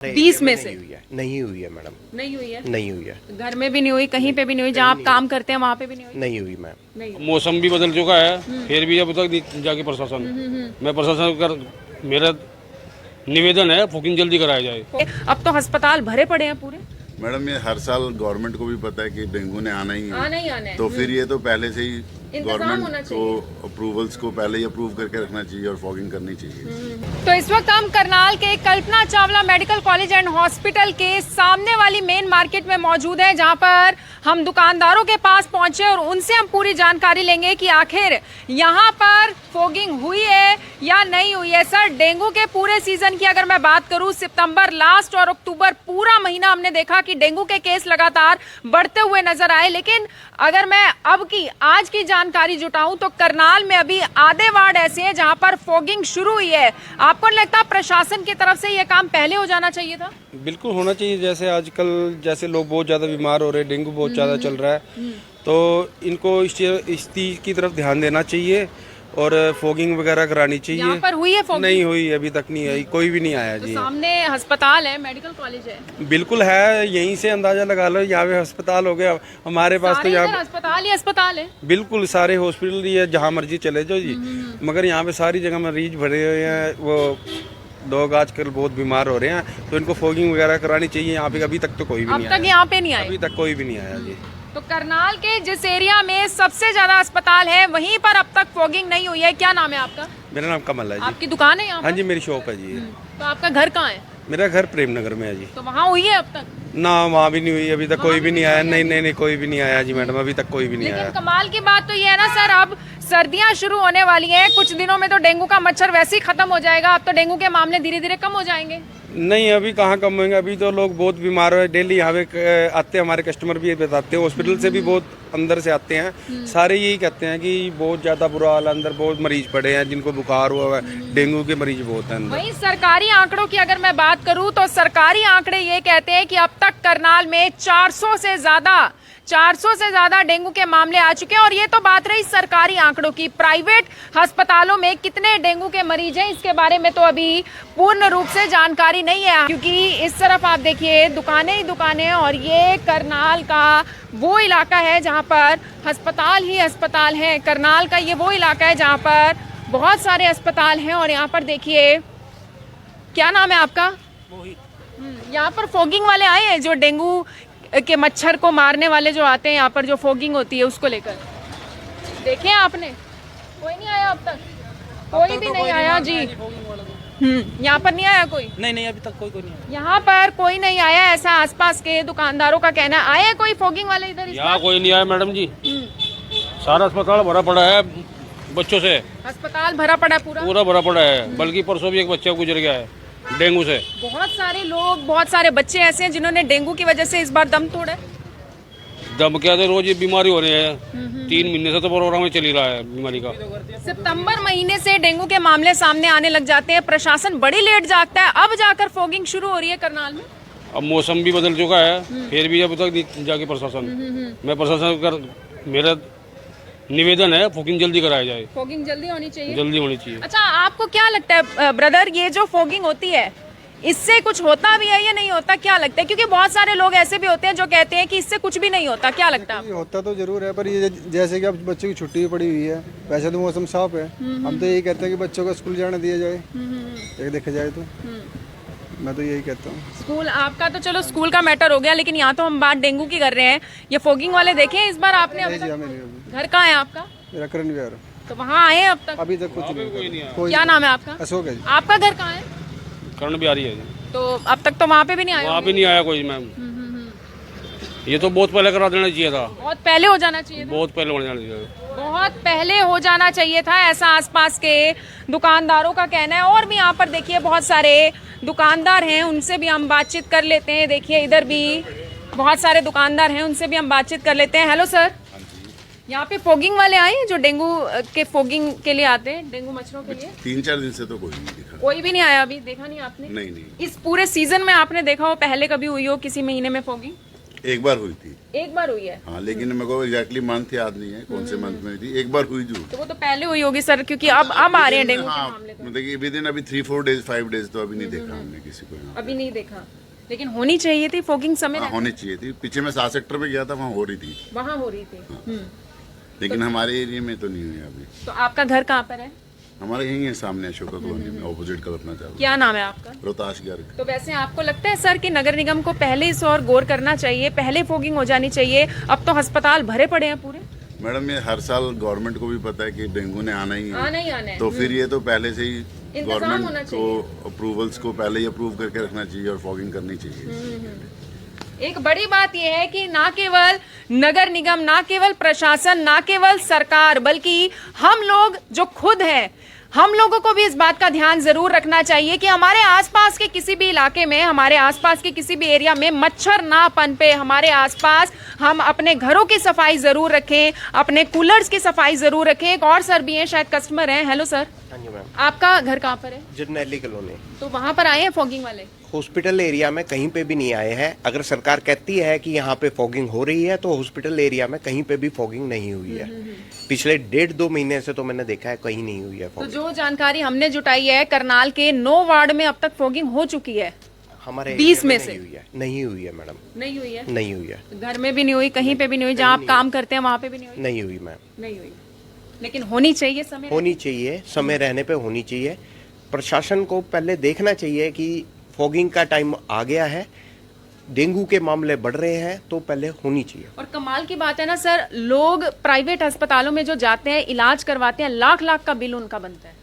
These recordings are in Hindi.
20 में से नहीं हुई है मैडम। नहीं हुई है? नहीं हुई है। घर में भी नहीं हुई, कहीं पे भी नहीं हुई, जहाँ आप काम करते हैं वहाँ पे भी नहीं हुई? नहीं हुई मैम। नहीं। मौसम भी बदल चुका है, फिर भी अब तक नहीं जाके प्रशासन, मैं प्रशासन कर मेरा निवेदन है फुकिंग जल्दी कराया जाए। अब तो अस्पताल भरे पड़े हैं पूरे। मैडम ये हर साल गवर्नमेंट को भी पता है कि डेंगू ने आना ही है, आना ही आना है। तो फिर ये तो पहले से ही इंतजाम होना गवर्नमेंट को अप्रूवल्स को पहले ही अप्रूव करके रखना चाहिए और फॉगिंग करनी चाहिए। तो इस वक्त हम करनाल के Kalpana Chawla medical college and hospital के सामने वाली मेन मार्केट में मौजूद हैं, जहां पर हम दुकानदारों के पास पहुंचे और उनसे हम पूरी जानकारी लेंगे कि आखिर यहां पर फॉगिंग हुई है या नहीं हुई है। सर, डेंगू के पूरे सीजन की अगर मैं बात करूं, सितंबर लास्ट और अक्टूबर पूरा महीना हमने देखा कि डेंगू के केस लगातार बढ़ते हुए नजर आए, लेकिन अगर मैं अब की आज की जानकारी जुटाऊं तो करनाल में अभी आधे वार्ड ऐसे हैं जहां पर फॉगिंग शुरू हुई है। आपको नहीं लगता प्रशासन की तरफ से यह काम पहले हो जाना चाहिए था? बिल्कुल होना चाहिए। जैसे आजकल जैसे लोग बहुत ज्यादा बीमार हो रहे हैं, डेंगू बहुत ज्यादा चल रहा है, तो इनको इस चीज की तरफ ध्यान देना चाहिए और फॉगिंग वगैरह करानी चाहिए। यहाँ पर हुई है फॉगिंग? नहीं हुई, अभी तक नहीं आई, कोई भी नहीं आया तो जी। सामने अस्पताल है, मेडिकल कॉलेज है। बिल्कुल है, यहीं से अंदाजा लगा लो, यहाँ पे अस्पताल हो गया हमारे पास तो सारे इधर यहाँ अस्पताल ही अस्पताल है। बिल्कुल सारे हॉस्पिटल ही है, जहाँ मर्जी चले जाओ जी, मगर यहाँ पे सारी जगह मरीज भरे हुए हैं। वो लोग आजकल बहुत बीमार हो रहे हैं, तो इनको फॉगिंग वगैरह करानी चाहिए। यहाँ पे अभी तक तो कोई भी नहीं अब तक आया, यहाँ पे नहीं आए। अभी तक कोई भी नहीं आया जी। तो करनाल के जिस एरिया में सबसे ज्यादा अस्पताल है वहीं पर अब तक फॉगिंग नहीं हुई है। क्या नाम है आपका? मेरा नाम कमल है जी। आपकी दुकान है यहाँ हाँ पर? जी, मेरी शॉप है जी। तो आपका घर कहाँ है? मेरा घर प्रेम नगर में है जी। तो वहाँ हुई है अब तक? ना, वहाँ भी नहीं हुई, अभी तक कोई भी नहीं आया। नहीं नहीं नहीं, कोई भी नहीं आया जी मैडम, अभी तक कोई भी नहीं लेकिन आया। कमाल की बात तो ये है ना सर, अब सर्दियाँ शुरू होने वाली हैं, कुछ दिनों में तो डेंगू का मच्छर वैसे ही खत्म हो जाएगा। अब तो डेंगू के मामले धीरे धीरे कम हो जाएंगे। नहीं, अभी कहाँ कम होंगे, अभी तो लोग बहुत बीमार हुए। डेली यहाँ पे आते हैं, हमारे कस्टमर भी ये बताते हैं, हॉस्पिटल से भी बहुत अंदर से आते हैं, सारे यही कहते हैं कि बहुत ज्यादा बुरा हाल है, अंदर बहुत मरीज पड़े हैं जिनको बुखार हुआ है, डेंगू के मरीज बहुत हैं अंदर। वहीं सरकारी आंकड़ों की अगर मैं बात करूं तो सरकारी आंकड़े ये कहते हैं कि अब तक करनाल में 400 से ज्यादा डेंगू के मामले आ चुके हैं। और ये तो बात रही सरकारी आंकड़ों की। प्राइवेट अस्पतालों में कितने डेंगू के मरीज हैं इसके बारे में तो अभी पूर्ण रूप से जानकारी नहीं है, क्योंकि इस तरफ आप देखिए दुकानें ही दुकानें, और ये करनाल का वो इलाका है जहां पर अस्पताल ही अस्पताल है। करनाल का ये वो इलाका है जहां पर बहुत सारे अस्पताल हैं। और यहाँ पर देखिए, क्या नाम है आपका? यहाँ पर फॉगिंग वाले आए हैं जो डेंगू के मच्छर को मारने वाले जो आते हैं यहाँ पर, जो फॉगिंग होती है उसको लेकर देखे आपने? कोई नहीं आया अब तक? कोई भी नहीं आया जी। यहाँ पर नहीं आया कोई? नहीं, अभी तक कोई नहीं आया। यहाँ पर कोई नहीं आया, ऐसा आसपास के दुकानदारों का कहना है। आए कोई फॉगिंग वाले इधर? यहाँ कोई नहीं आया मैडम जी, सारा अस्पताल भरा पड़ा है बच्चों से। अस्पताल भरा पड़ा है पूरा? पूरा भरा पड़ा है, बल्कि परसों भी एक बच्चा गुजर गया है डेंगू से। बहुत सारे लोग, बहुत सारे बच्चे ऐसे हैं जिन्होंने डेंगू की वजह से इस बार दम तोड़ा है। दम क्या थे, रोज ये बीमारी हो रही है। 3 महीने से तो प्रोग्राम में चल ही रहा है बीमारी का। सितंबर महीने से डेंगू के मामले सामने आने लग जाते हैं, प्रशासन बड़ी लेट जागता है, अब जाकर फॉगिंग शुरू हो रही है करनाल में। अब मौसम भी बदल चुका है, फिर भी अब तक नहीं जाके प्रशासन, मैं प्रशासन कर मेरा निवेदन है फुकिंग जल्दी कराया जाए। फॉगिंग जल्दी होनी चाहिए? जल्दी होनी चाहिए। अच्छा, आपको क्या लगता है ब्रदर, ये जो फॉगिंग होती है इससे कुछ होता भी है या नहीं होता, क्या लगता है? क्योंकि बहुत सारे लोग ऐसे भी होते हैं जो कहते हैं कि इससे कुछ भी नहीं होता, क्या लगता है? होता तो जरूर है, पर ये जैसे कि अब बच्चों की छुट्टी पड़ी हुई है, वैसे तो मौसम साफ है, हम तो यही कहते हैं कि बच्चों को स्कूल जाने दिया जाए। एक देखा जाए तो मैं तो यही कहता हूँ। स्कूल आपका तो चलो स्कूल का मैटर हो गया, लेकिन यहाँ तो हम बात डेंगू की कर रहे हैं। ये फॉगिंग वाले देखे इस बार आपने? घर कहाँ है आपका? मेरा करण विहार। तो वहाँ आए अब तक? अभी तक कुछ नहीं। क्या नाम है आपका? अशोक है जी। आपका घर कहाँ है? कर्ण बिहारी है जी। तो अब तक तो वहाँ पे भी नहीं आया? वहाँ भी नहीं आया कोई मैम। ये तो बहुत पहले करा देना चाहिए था, बहुत पहले हो जाना चाहिए था। बहुत पहले हो जाना चाहिए, बहुत पहले हो जाना चाहिए था, ऐसा आसपास के दुकानदारों का कहना है। और भी यहाँ पर देखिए बहुत सारे दुकानदार हैं, उनसे भी हम बातचीत कर लेते हैं। देखिए इधर भी बहुत सारे दुकानदार हैं, उनसे भी हम बातचीत कर लेते हैं। हेलो सर, यहाँ पे फॉगिंग वाले आए हैं जो डेंगू के फॉगिंग के लिए आते हैं, डेंगू मच्छरों के लिए? 3-4 दिन से तो कोई नहीं दिखा। कोई भी नहीं आया अभी? देखा नहीं आपने? नहीं। इस पूरे सीजन में आपने देखा हो, पहले कभी हुई हो किसी महीने में फॉगिंग? एक बार हुई थी। एक बार हुई है। हाँ, लेकिन मेरे को एग्जैक्टली मंथ याद नहीं है कौन से मंथ में हुई थी। एक बार हुई जरूर। तो वो तो पहले हुई होगी सर, क्योंकि अब आ रहे हैं डेंगू के हाँ, मामले तो। मतलब कि विद इन अभी 3-4 डेज 5 डेज तो अभी नहीं देखा हमने किसी को यहाँ। अभी नहीं देखा, लेकिन होनी चाहिए थी फॉगिंग समय हाँ, होनी चाहिए थी। पीछे मैं 7 सेक्टर में गया था, वहाँ हो रही थी, वहाँ हो रही थी। लेकिन हमारे एरिया में तो नहीं हुई अभी। तो आपका घर कहाँ पर है? हमारे यहीं है सामने अशोका कॉलोनी में, ऑपोजिट कल्पना चावला। क्या नाम है आपका? रोहताश गर्ग। तो वैसे आपको लगता है सर कि नगर निगम को पहले इस और गौर करना चाहिए, पहले फॉगिंग हो जानी चाहिए? अब तो अस्पताल भरे पड़े हैं पूरे। मैडम, ये हर साल गवर्नमेंट को भी पता है कि डेंगू ने आना ही है, आना ही आना है। तो फिर ये तो पहले से ही इंतजाम होना गवर्नमेंट को अप्रूवल्स को पहले ही अप्रूव करके रखना चाहिए और फॉगिंग करनी चाहिए। एक बड़ी बात यह है कि ना केवल नगर निगम, ना केवल प्रशासन, ना केवल सरकार, बल्कि हम लोग जो खुद हैं, हम लोगों को भी इस बात का ध्यान जरूर रखना चाहिए कि हमारे आसपास के किसी भी इलाके में, हमारे आसपास के किसी भी एरिया में मच्छर ना पनपे। हमारे आसपास हम अपने घरों की सफाई जरूर रखें, अपने कूलर्स की सफाई जरूर रखें। एक और सर भी हैं, शायद कस्टमर हैं। Hello sir. हाँ जी मैम। आपका घर कहाँ पर है? जरनैली कॉलोनी। तो वहां पर आए हैं फॉगिंग वाले? हॉस्पिटल एरिया में कहीं पे भी नहीं आए हैं। अगर सरकार कहती है कि यहाँ पे फॉगिंग हो रही है, तो हॉस्पिटल एरिया में कहीं पे भी फॉगिंग नहीं हुई है। पिछले 1.5-2 महीने से तो मैंने देखा है कहीं नहीं हुई है तो फॉगिंग। जो जानकारी हमने जुटाई है, करनाल के 9 वार्ड में अब तक फॉगिंग हो चुकी है। हमारे 20 एरिया में नहीं से? हुई है। नहीं हुई है मैडम, नहीं हुई है। नहीं हुई है। घर में भी नहीं हुई, कहीं पे भी नहीं हुई, जहाँ आप काम करते हैं वहाँ पे भी नहीं हुई? नहीं हुई मैम। नहीं हुई, लेकिन होनी चाहिए समय। होनी चाहिए, समय रहने पे होनी चाहिए। प्रशासन को पहले देखना चाहिए कि फॉगिंग का टाइम आ गया है, डेंगू के मामले बढ़ रहे हैं, तो पहले होनी चाहिए। और कमाल की बात है ना सर, लोग प्राइवेट अस्पतालों में जो जाते हैं, इलाज करवाते हैं, लाख लाख का बिल उनका बनता है।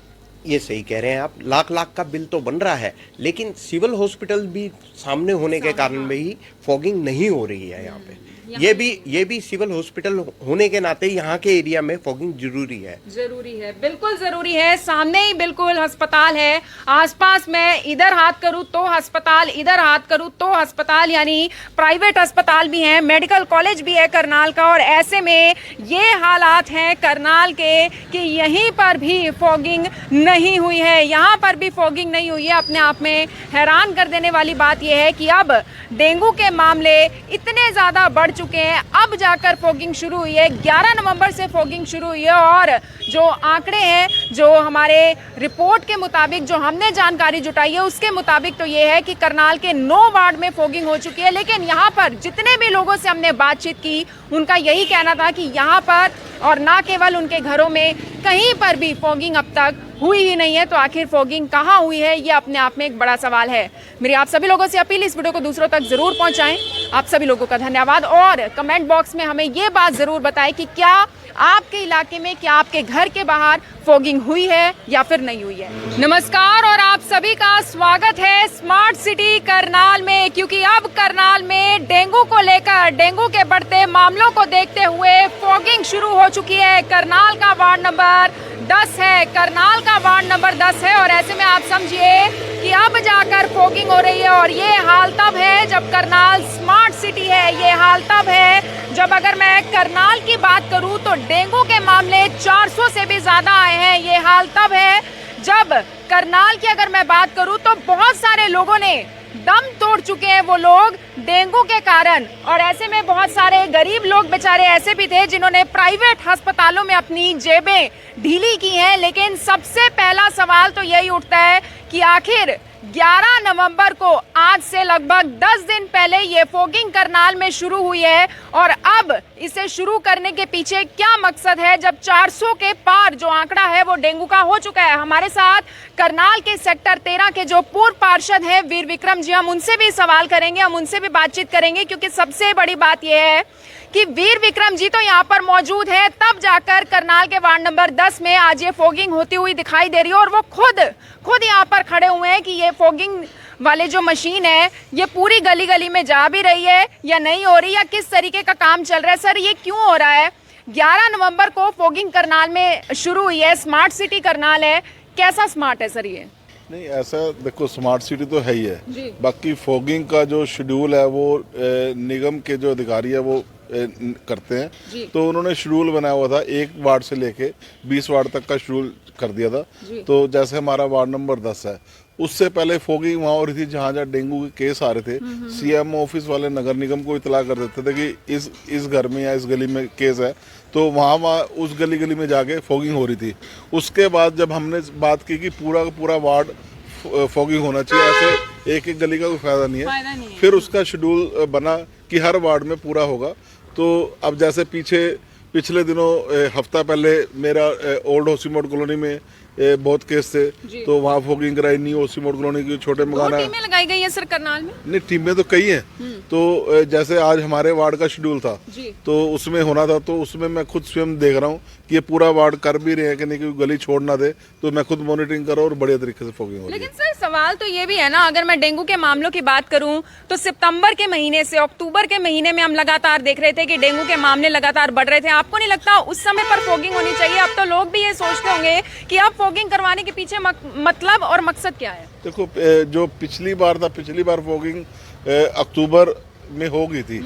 ये सही कह रहे हैं आप, लाख लाख का बिल तो बन रहा है, लेकिन सिविल हॉस्पिटल भी सामने होने के कारण में ही फॉगिंग नहीं हो रही है यहाँ पे। ये भी सिविल हॉस्पिटल होने के नाते यहाँ के एरिया में फॉगिंग जरूरी है। जरूरी है, बिल्कुल जरूरी है। सामने ही बिल्कुल अस्पताल है, आसपास मैं इधर हाथ करूं तो अस्पताल, इधर हाथ करूं तो अस्पताल, यानी प्राइवेट अस्पताल भी हैं, मेडिकल कॉलेज भी है करनाल का। और ऐसे में ये हालात हैं करनाल के कि यहीं पर भी फॉगिंग नहीं हुई है, यहाँ पर भी फॉगिंग नहीं हुई है। अपने आप में हैरान कर देने वाली बात यह है कि अब डेंगू के मामले इतने ज्यादा बढ़ चुके हैं, अब जाकर फॉगिंग शुरू हुई है। 11 नवंबर से फॉगिंग शुरू हुई है और जो आंकड़े हैं, जो हमारे रिपोर्ट के मुताबिक, जो हमने जानकारी जुटाई है, उसके मुताबिक तो ये है कि करनाल के 9 वार्ड में फॉगिंग हो चुकी है। लेकिन यहाँ पर जितने भी लोगों से हमने बातचीत की, उनका यही कहना था कि यहाँ पर और ना केवल उनके घरों में, कहीं पर भी फॉगिंग अब तक हुई ही नहीं है। तो आखिर फॉगिंग कहाँ हुई है, ये अपने आप में एक बड़ा सवाल है। मेरी आप सभी लोगों से अपील, इस वीडियो को दूसरों तक जरूर पहुंचाएं। आप सभी लोगों का धन्यवाद और कमेंट बॉक्स में हमें ये बात जरूर बताएं कि क्या आपके इलाके में, क्या आपके घर के बाहर फॉगिंग हुई है या फिर नहीं हुई है। नमस्कार और आप सभी का स्वागत है स्मार्ट सिटी करनाल में, क्योंकि अब करनाल में डेंगू को लेकर, डेंगू के बढ़ते मामलों को देखते हुए फॉगिंग शुरू हो चुकी है। करनाल का वार्ड नंबर 10 है, करनाल का वार्ड नंबर 10 है और ऐसे में आप समझिए कि अब जाकर फॉगिंग हो रही है। और ये हाल तब है जब करनाल स्मार्ट सिटी है, ये हाल तब है जब, अगर मैं करनाल की बात करूं तो डेंगू के मामले 400 से भी ज्यादा आए हैं। ये हाल तब है जब करनाल की अगर मैं बात करूं तो बहुत सारे लोगों ने दम तोड़ चुके हैं, वो लोग डेंगू के कारण। और ऐसे में बहुत सारे गरीब लोग बेचारे ऐसे भी थे जिन्होंने प्राइवेट अस्पतालों में अपनी जेबें ढीली की हैं। लेकिन सबसे पहला सवाल तो यही उठता है कि आखिर 11 नवंबर को, आज से लगभग 10 दिन पहले ये फॉगिंग करनाल में शुरू हुई है और अब इसे शुरू करने के पीछे क्या मकसद है, जब 400 के पार जो आंकड़ा है वो डेंगू का हो चुका है। हमारे साथ करनाल के सेक्टर 13 के जो पूर्व पार्षद हैं वीर विक्रम जी, हम उनसे भी सवाल करेंगे, हम उनसे भी बातचीत करेंगे, क्योंकि सबसे बड़ी बात यह है कि वीर विक्रम जी तो यहाँ पर मौजूद है, तब जाकर करनाल के वार्ड नंबर 10 में आज ये फॉगिंग होती हुई दिखाई दे रही है। और वो खुद यहाँ पर खड़े हुए हैं कि ये फॉगिंग वाले जो मशीन है ये पूरी गली गली में जा भी रही है या नहीं हो रही, या किस तरीके का काम चल रहा है। सर, ये क्यों हो रहा है? 11 नवंबर को फॉगिंग करनाल में शुरू हुई है, स्मार्ट सिटी करनाल है, कैसा स्मार्ट है सर ये? नहीं, ऐसा देखो, स्मार्ट सिटी तो है ही है, जी। बाकी फॉगिंग का जो शेड्यूल है वो निगम के जो अधिकारी है वो करते हैं। तो उन्होंने शेड्यूल बनाया हुआ था, 1 वार्ड से लेके 20 वार्ड तक का शेड्यूल कर दिया था। तो जैसे हमारा वार्ड नंबर 10 है, उससे पहले फॉगिंग वहाँ हो रही थी जहाँ जहाँ डेंगू के केस आ रहे थे। सीएम ऑफिस वाले नगर निगम को इतला कर देते थे कि इस घर में या इस गली में केस है, तो वहाँ उस गली में जाके फॉगिंग हो रही थी। उसके बाद जब हमने बात की कि पूरा वार्ड फॉगिंग होना चाहिए, ऐसे एक गली का कोई फायदा नहीं है, फिर उसका शेड्यूल बना कि हर वार्ड में पूरा होगा। तो अब जैसे पिछले दिनों हफ्ता पहले मेरा ओल्ड होसी मोड कॉलोनी में बहुत केस थे, तो वहाँ फॉगिंग कराई। न्यू होसी मोड कॉलोनी के छोटे मकान है, टीमें लगाई गई है सर करनाल में। नहीं, टीमें तो कई हैं। तो जैसे आज हमारे वार्ड का शेड्यूल था, तो उसमें होना था, तो उसमें मैं खुद स्वयं देख रहा हूँ कि ये पूरा वार्ड कर भी रहे हैं कि नहीं, कि गली छोड़ ना दे। तो मैं खुद मॉनिटरिंग कर रहा हूँ और बढ़िया तरीके से फॉगिंग हो रही है। लेकिन सर सवाल तो ये भी है ना, अगर मैं डेंगू के मामलों की बात करूं तो सितंबर के महीने से अक्टूबर के महीने में हम लगातार देख रहे थे कि डेंगू के मामले लगातार बढ़ रहे थे। आपको नहीं लगता उस समय पर फॉगिंग होनी चाहिए? अब तो लोग भी ये सोचते होंगे कि अब फॉगिंग करवाने के पीछे मतलब और मकसद क्या है? देखो, जो पिछली बार फॉगिंग अक्टूबर में हो गई थी,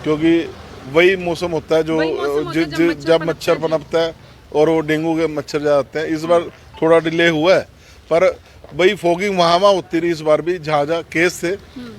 क्योंकि वही मौसम होता है जब मच्छर पनपता है और वो डेंगू के मच्छर जाते हैं। इस बार थोड़ा डिले हुआ है, पर वही फॉगिंग वहाँ होती रही। इस बार भी जहाँ केस थे,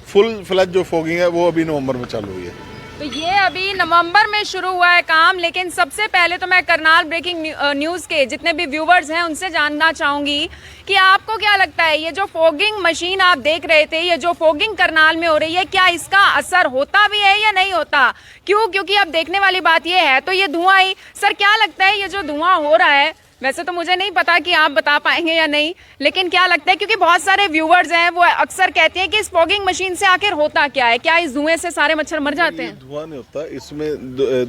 फुल फ्लैज जो फॉगिंग है वो अभी नवंबर में चालू हुई है। तो ये अभी नवंबर में शुरू हुआ है काम। लेकिन सबसे पहले तो मैं करनाल ब्रेकिंग न्यूज़ के जितने भी व्यूवर्स हैं उनसे जानना चाहूंगी कि आपको क्या लगता है, ये जो फॉगिंग मशीन आप देख रहे थे, ये जो फॉगिंग करनाल में हो रही है, क्या इसका असर होता भी है या नहीं होता? क्योंकि अब देखने वाली बात ये है, तो ये धुआं ही सर, क्या लगता है ये जो धुआं हो रहा है, वैसे तो मुझे नहीं पता कि आप बता पाएंगे या नहीं, लेकिन क्या लगता है, क्योंकि बहुत सारे व्यूवर्स हैं वो अक्सर कहते हैं कि इस फॉगिंग मशीन से आखिर होता क्या है? क्या इस धुएं से सारे मच्छर मर जाते हैं? धुआं नहीं होता, इसमें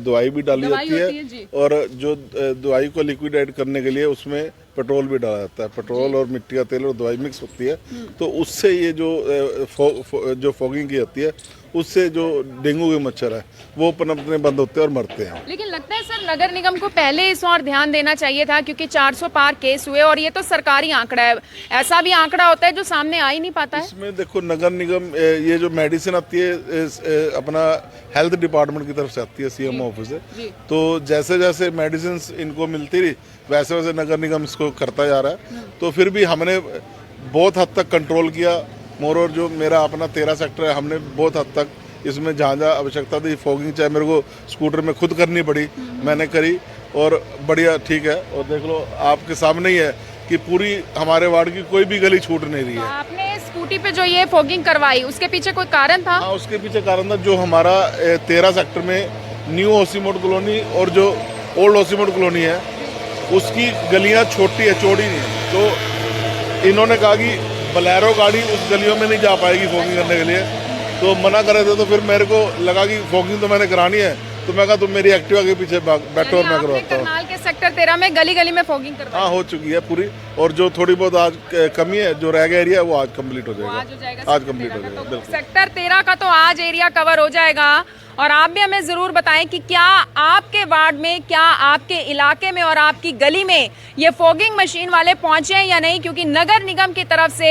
दवाई भी डाली जाती है, और जो दवाई को लिक्विड ऐड करने के लिए उसमें पेट्रोल भी डाला जाता है। पेट्रोल और मिट्टी का तेल और दवाई मिक्स होती है, तो उससे ये जो फॉगिंग की जाती है, उससे जो डेंगू के मच्छर है वो पनपने बंद होते हैं और मरते हैं। लेकिन लगता है सर नगर निगम को पहले इस और ध्यान देना चाहिए था, क्योंकि 400 पार केस हुए और ये तो सरकारी आंकड़ा है, ऐसा भी आंकड़ा होता है जो सामने आ ही नहीं पाता है। इसमें देखो, नगर निगम ये जो मेडिसिन आती है अपना हेल्थ डिपार्टमेंट की तरफ से आती है, सीएम ऑफिस से, तो जैसे जैसे मेडिसिन इनको मिलती रही वैसे वैसे नगर निगम इसको करता जा रहा है। तो फिर भी हमने बहुत हद तक कंट्रोल किया। मोर और जो मेरा अपना 13 सेक्टर है, हमने बहुत हद तक इसमें जहाँ जहाँ आवश्यकता थी फॉगिंग, चाहे मेरे को स्कूटर में खुद करनी पड़ी, मैंने करी और बढ़िया ठीक है। और देख लो, आपके सामने ही है कि पूरी हमारे वार्ड की कोई भी गली छूट नहीं रही है। आपने स्कूटी पे जो ये फॉगिंग करवाई, उसके पीछे कोई कारण था? हाँ, उसके पीछे कारण था, जो हमारा 13 सेक्टर में न्यू होसी मोड कॉलोनी और जो ओल्ड होसी मोड कॉलोनी है, उसकी गलियाँ छोटी है, चौड़ी नहीं है। तो इन्होंने कहा कि बलेरो गाड़ी उस गलियों में नहीं जा पाएगी फॉगिंग करने के लिए, तो मना कर रहे थे। तो फिर मेरे को लगा कि फॉगिंग तो मैंने करानी है, तो मैं कहा तुम मेरी एक्टिवा के पीछे बैठो और मैं करवाता हूँ। करनाल के सेक्टर 13 में गली गली में फॉगिंग करवाई? हाँ, हो चुकी है पूरी, और जो थोड़ी बहुत आज कमी है, जो रह गया एरिया है, वो आज कंप्लीट हो जाएगा। आज कंप्लीट हो जाएगा, बिल्कुल। सेक्टर 13 का तो आज एरिया कवर हो जाएगा। और आप भी हमें जरूर बताएं कि क्या आपके वार्ड में, क्या आपके इलाके में और आपकी गली में ये फॉगिंग मशीन वाले पहुंचे हैं या नहीं, क्योंकि नगर निगम की तरफ से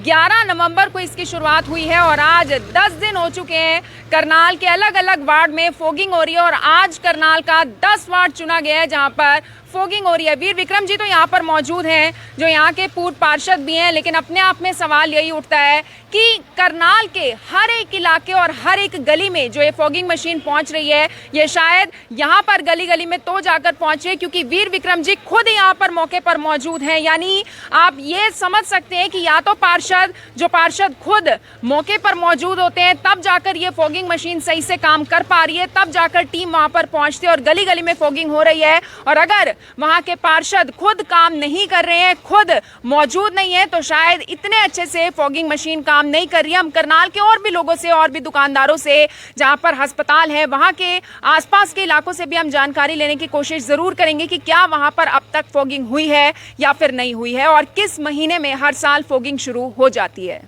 11 नवंबर को इसकी शुरुआत हुई है और आज 10 दिन हो चुके हैं। करनाल के अलग अलग वार्ड में फॉगिंग हो रही है और आज करनाल का 10 वार्ड चुना गया है जहां पर फॉगिंग हो रही है। वीर विक्रम जी तो यहाँ पर मौजूद हैं, जो यहाँ के पूर्व पार्षद भी हैं, लेकिन अपने आप में सवाल यही उठता है कि करनाल के हर एक इलाके और हर एक गली में जो ये फॉगिंग मशीन पहुंच रही है, ये शायद यहाँ पर गली गली में तो जाकर पहुंचे क्योंकि वीर विक्रम जी खुद यहाँ पर मौके पर मौजूद हैं। यानी आप ये समझ सकते हैं कि या तो पार्षद खुद मौके पर मौजूद होते हैं, तब जाकर ये फॉगिंग मशीन सही से काम कर पा रही है, तब जाकर टीम वहां पर पहुंचती है और गली गली में फॉगिंग हो रही है। और अगर वहां के पार्षद खुद काम नहीं कर रहे हैं, खुद मौजूद नहीं है, तो शायद इतने अच्छे से फॉगिंग मशीन काम नहीं कर रही है। हम करनाल के और भी लोगों से और भी दुकानदारों से, जहां पर अस्पताल है, वहां के आसपास के इलाकों से भी हम जानकारी लेने की कोशिश जरूर करेंगे कि क्या वहां पर अब तक फॉगिंग हुई है या फिर नहीं हुई है और किस महीने में हर साल फॉगिंग शुरू हो जाती है।